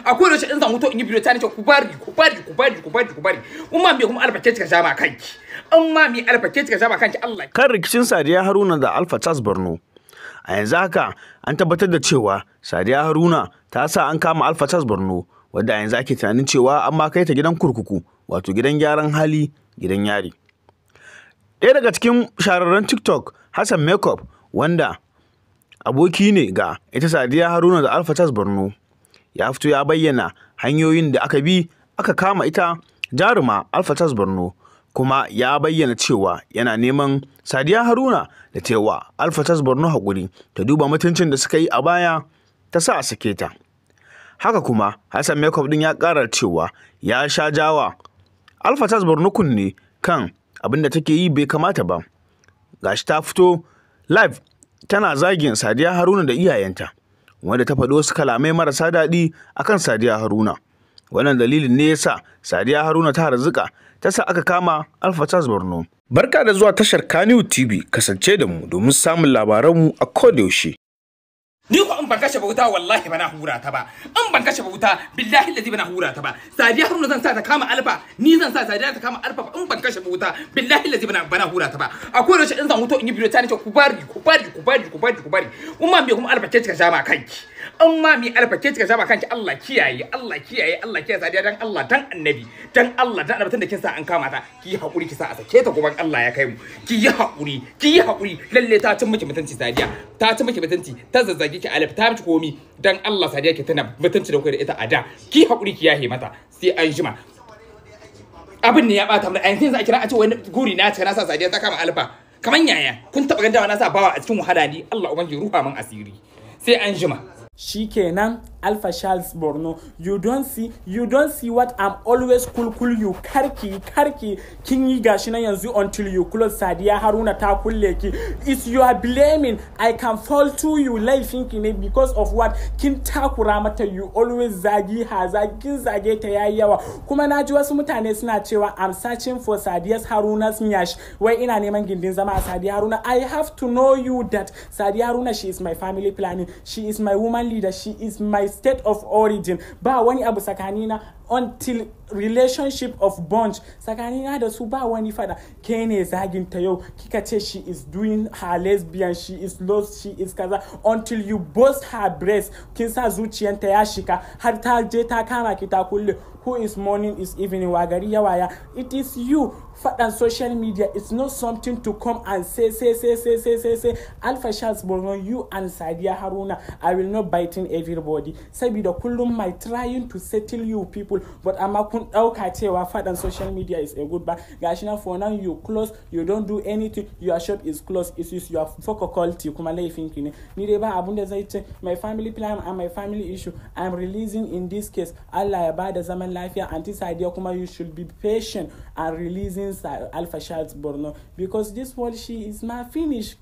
akwai rashin in zan mutu in yi bidiyo ta nace ku bari umma me kuma alfa ke cika jama kanki umma me alfa ke cika jama kanki Allah kan rikicin Sadiya Haruna da Alfa Tas Borno. A yanzu haka an tabbatar da cewa Sadiya Haruna ta sa an kama Alfa Tas Borno, wadda a yanzu ake tunanin cewa an ma kai ta gidan kurkuku, wato gidan gyaran hali, gidan yari. Ɗaya daga cikin shahararren TikTok, Hassan Makeup, wanda aboki ne ga ita Sadiya Haruna da Alfa Tas Borno, ya fito ya bayyana hanyoyin da aka bi aka kama ita jaruma Alfa Tas Borno, kuma ya bayyana cewa yana neman Sadiya Haruna da cewa Alfa Tas Borno haƙuri ta duba mutuncin da suka yi a baya ta sa a sake ta. Haka kuma Hassan Makeup din ya ƙara cewa ya sha jawa Alfa Tas Borno kunne kan abin da take yi bai kamata ba. Gashi ta fito live tana zagin Sadiya Haruna da iyayenta, wanda ta faɗi wasu kalamai marasa daɗi akan Sadiya Haruna. Wannan dalilin ne yasa Sadiya Haruna ta harzuka ta sa aka kama Alfa Tas Borno. Barka da zuwa tashar Kaniyu TV, kasance da mu domin samun labaranmu a kodayaushe. Ni ko in ban kashe bauta wallahi bana hura ta ba. In ban kashe bauta billahi lazi bana hura ta ba. Sadiya Haruna zan sa ta kama Alfa, ni zan sa Sadiya ta kama Alfa in ban kashe bauta billahi lazi bana hura ta ba. Akwai rashin in zan mutu in yi bidiyo ta nace ku bari umma me kuma Alfa ke cika jama kanki. Umma me Alfa ke cika jama kanki Allah kiyaye Sadiya dan Allah dan Annabi dan Annabi tun da kin sa an kama ta ki hakuri ki sa a sake ta goban Allah ya kai mu. Ki yi hakuri lalle ta cin miki mutunci Sadiya. Ta cin miki mutunci ta zazzage ki Alfa ta miki komi dan Allah Sadiya ke tana mutunci da kai da ita a da. Ki hakuri ki yahe mata sai an jima. Abin ne ya bata mu ayin sai a kira a ce wani guri na ta na sa Sadiya ta kama Alfa. Kaman yaya kun taba gandawa na sa bawa a cikin wahala ni Allah ubangiji ruha min asiri. Sai an jima. Shikenan Alfa Tas Borno, you don't see what I'm always cool you karki kin yi gashi nan yanzu until you close. Sadiya Haruna ta kulle ki. It's you are blaming. I can fall to you laifin ki ne because of what kin takura mata. You always zagi kin zage ta yayi yawa. Kuma naji wasu mutane suna cewa I'm searching for Sadiya Haruna's nyash. Wai ina neman gindin zama a Sadiya Haruna. I have to know you that Sadiya Haruna, she is my family planning. She is my woman leader. She is my state of origin. Ba wani abu sakanina until relationship of bond sakanina da su ba wani fada. Ke ne zagin ta yau kika ce she is doing her lesbian, she is lost, she is kaza, until you burst her breast kin sa zuciyanta ya shika har ta je ta kama ki ta kulle. Who is morning is evening, wagari ya waya. It is you. Fadan social media, it's not something to come and say. Alfa Tas Borno, you and Sadiya Haruna, I will not bite in everybody. Sabida kullum my trying to settle you people, but amma kun dauka cewa fadan social media is a good bad. Gashi na for now you close, you don't do anything, your shop is closed. It is your faculty kuma laifin ki ne. Ni dai ba abun da zai ce my family plan and my family issue. I'm releasing in this case. Allah ya bada zaman lafiya. Anti Sadiya kuma, you should be patient and releasing Alfa Tas Borno because this one she is my finish.